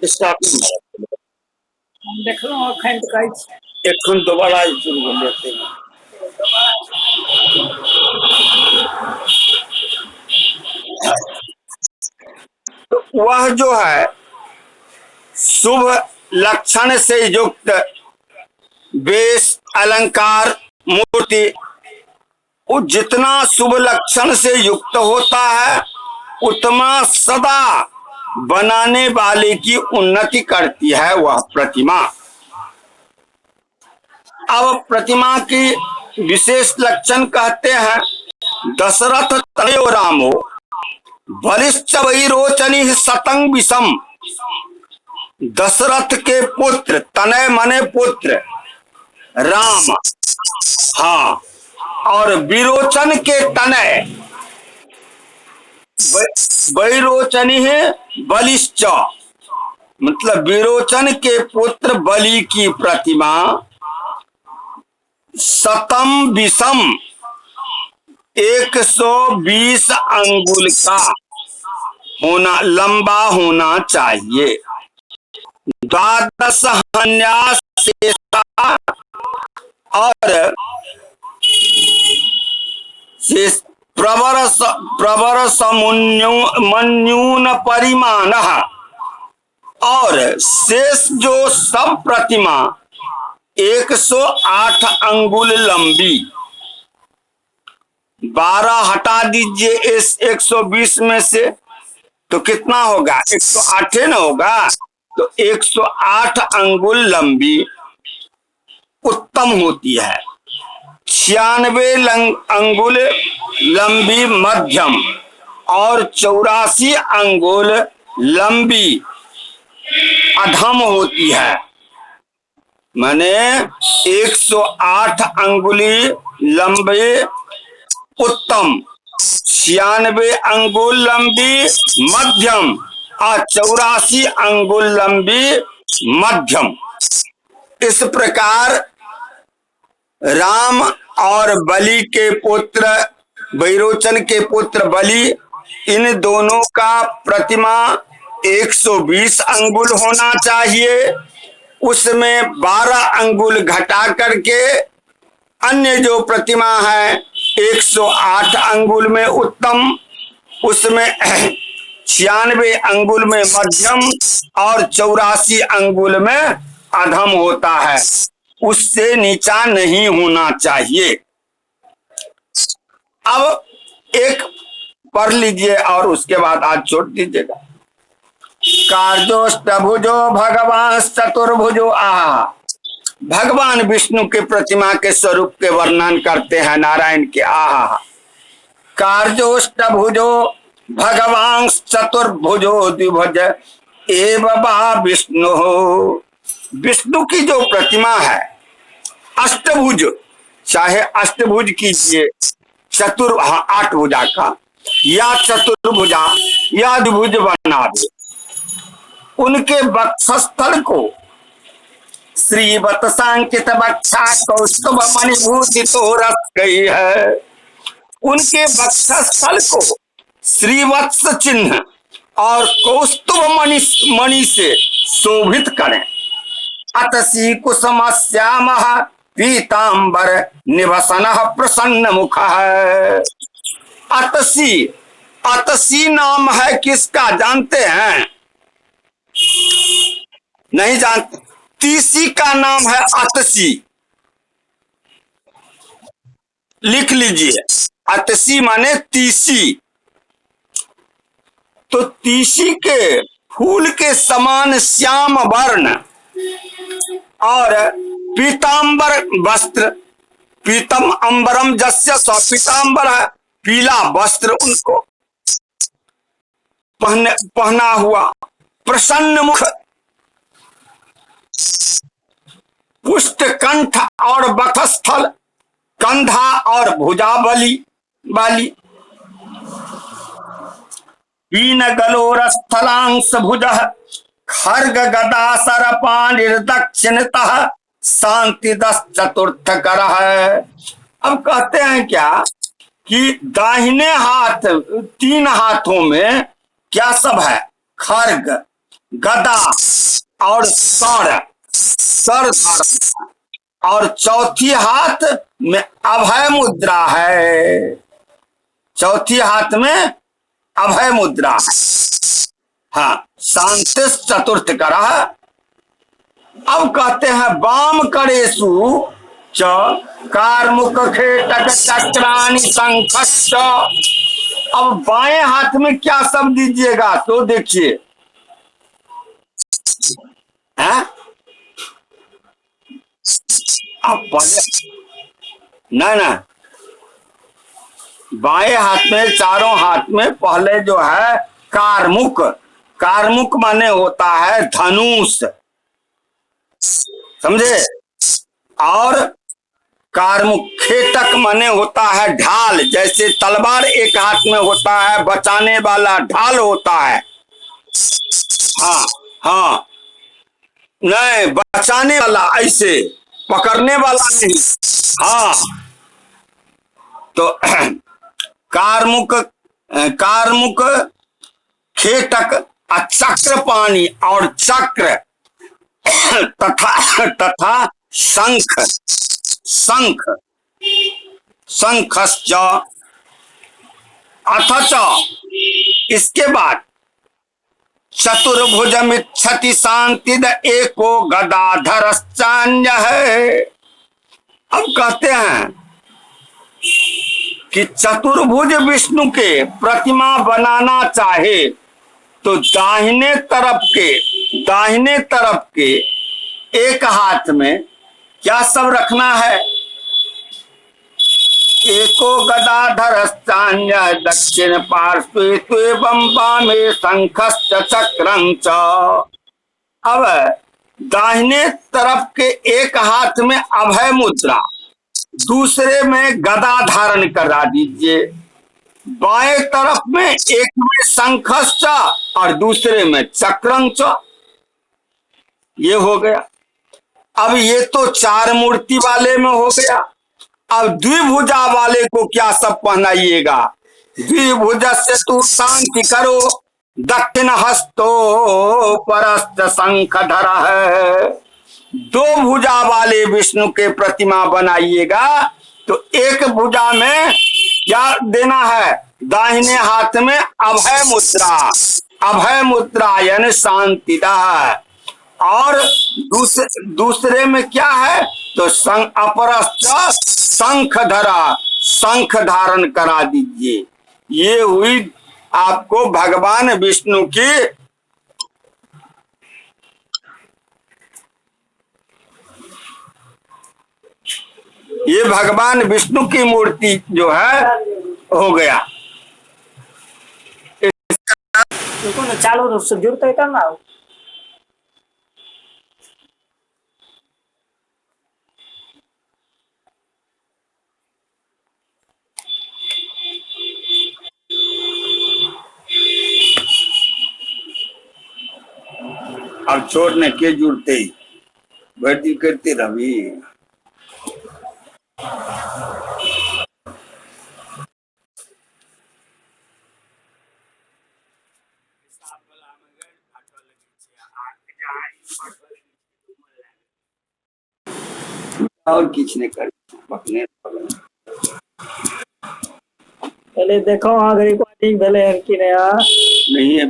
Starting देखलहुँ एखन तऽ कहै छी एखन दोबारा शुरू कर लेते हैं। तो वह जो है शुभ लक्षण से युक्त वेश अलंकार मूर्ति, वो जितना शुभ लक्षण से युक्त होता है उतना सदा बनाने वाले की उन्नति करती है वह प्रतिमा। अब प्रतिमा की विशेष लक्षण कहते हैं, दशरथ तनयो रामो बलिश्च वैरोचनी सतंग विषम। दशरथ के पुत्र, तनय मने पुत्र, राम, हाँ, और विरोचन के तनय, वैरोचनी है बलिश्च, मतलब विरोचन के पुत्र बलि की प्रतिमा शतम विषम 120 अंगुल का होना, लंबा होना चाहिए। द्वादश हन्यास शेषा और प्रवर समन्यून परिमाण, और शेष जो सब प्रतिमा 108 अंगुल लंबी। 12 हटा दीजिए इस 120 में से तो कितना होगा, 108 न होगा, तो 108 अंगुल लंबी उत्तम होती है। 96 अंगुल लंबी मध्यम, और 84 अंगुल लंबी अधम होती है। माने 108 अंगुली लंबी उत्तम, 96 अंगुल लंबी मध्यम और 84 अंगुल लंबी मध्यम। इस प्रकार राम और बलि के पुत्र, वैरोचन के पुत्र बलि, इन दोनों का प्रतिमा 120 अंगुल होना चाहिए। उसमें 12 अंगुल घटा करके अन्य जो प्रतिमा है 108 अंगुल में उत्तम, उसमें 96 अंगुल में मध्यम और 84 अंगुल में अधम होता है। उससे नीचा नहीं होना चाहिए। अब एक पढ़ लीजिए और उसके बाद आज छोड़ दीजिएगा। कार्योष्टभुजो भगवान चतुर्भुजो आहा। भगवान विष्णु के प्रतिमा के स्वरूप के वर्णन करते हैं नारायण के। आहा, कार्योष्टभुजो भगवान चतुर्भुजो द्विभुज एव बा विष्णु। विष्णु की जो प्रतिमा है अष्टभुज, चाहे अष्टभुज कीजिए, चतुर 8 भुजा का, या चतुर्भुजा या द्विभुज बना दे। उनके वक्षस्थल को श्रीवत सांकित वक्षा कौस्तुभ मणिभूति तो रख गई है। उनके वक्षस्थल को श्रीवत्स चिन्ह और कौस्तुभ मणि से शोभित करें। अतसी कुसुम श्याम पीतांबर निभसन प्रसन्न मुख है। अतसी, अतसी नाम है किसका जानते हैं? नहीं जानते? तीसी का नाम है अतसी, लिख लीजिए। अतसी माने तीसी। तो तीसी के फूल के समान श्याम वर्ण और पीतांबर वस्त्र, पीतम अंबरम जस्य पीतांबर है, पीला वस्त्र उनको पहना हुआ, प्रसन्न मुख, पुष्ट कंठ और वक्षस्थल, कंधा और भुजा वाली, हीन गलोरस्थलांश भुज खर्ग गदा सरपाणिर दक्षिणतः शांति 10 चतुर्थ कर है। अब कहते हैं क्या कि दाहिने हाथ, 3 हाथों में क्या सब है? खर्ग, गदा और सर धारण, और चौथी हाथ में अभय मुद्रा है। चौथी हाथ में अभय मुद्रा है। हाँ, शांतिस चतुर्थ करः। अब कहते हैं वाम करेसु च कारमुक खेटक चक्राणि शंखश्च। अब बाएं हाथ में क्या शब्द दीजिएगा तो देखिए, हैं? अब पहले ना ना, बाएं हाथ में, चारों हाथ में पहले जो है कारमुक, कारमुक माने होता है धनुष, समझे? और कारमुक खेटक माने होता है ढाल, जैसे तलवार एक हाथ में होता है, बचाने वाला ढाल होता है। हाँ हाँ, नहीं बचाने वाला, ऐसे पकड़ने वाला नहीं। हाँ, तो कारमुक, कारमुक खेटक चक्र पानी, और चक्र तथा तथा शंख, शंख शंखश्च। अथच इसके बाद चतुर्भुजमिच्छति शांतिद एको गदाधरश्चान्य है। अब कहते हैं कि चतुर्भुज विष्णु के प्रतिमा बनाना चाहे तो दाहिने तरफ के एक हाथ में क्या सब रखना है? एको गदाधरश्चान्य दक्षिण पार्श्वे त्वेवं वामे शंखश्च चक्रंच। अब दाहिने तरफ के एक हाथ में अभय मुद्रा, दूसरे में गदा धारण करा दीजिए। बाएं तरफ में एक में शंखश्च और दूसरे में चक्रंच। ये हो गया। अब ये तो चार मूर्ति वाले में हो गया। अब द्विभुजा वाले को क्या सब पहनाइएगा? द्विभुज से तू शांति करो, दक्षिण हस्तो परस्त शंख धरा है। दो भुजा वाले विष्णु के प्रतिमा बनाइएगा तो एक भुजा में क्या देना है? दाहिने हाथ में अभय मुद्रा, अभय मुद्रा यानी शांतिदा, और दूसरे में क्या है? तो अपरस्त शंख धरा, शंख धारण करा दीजिए। ये हुई आपको भगवान विष्णु की ये भगवान विष्णु की मूर्ति जो है हो गया। चालू जुड़ते है तब ना। अब छोड़ने के जुड़ते ही भर्ती करते रवि। और किसने कर पकने पहले देखो रिकॉर्डिंग भेले कि नहीं है।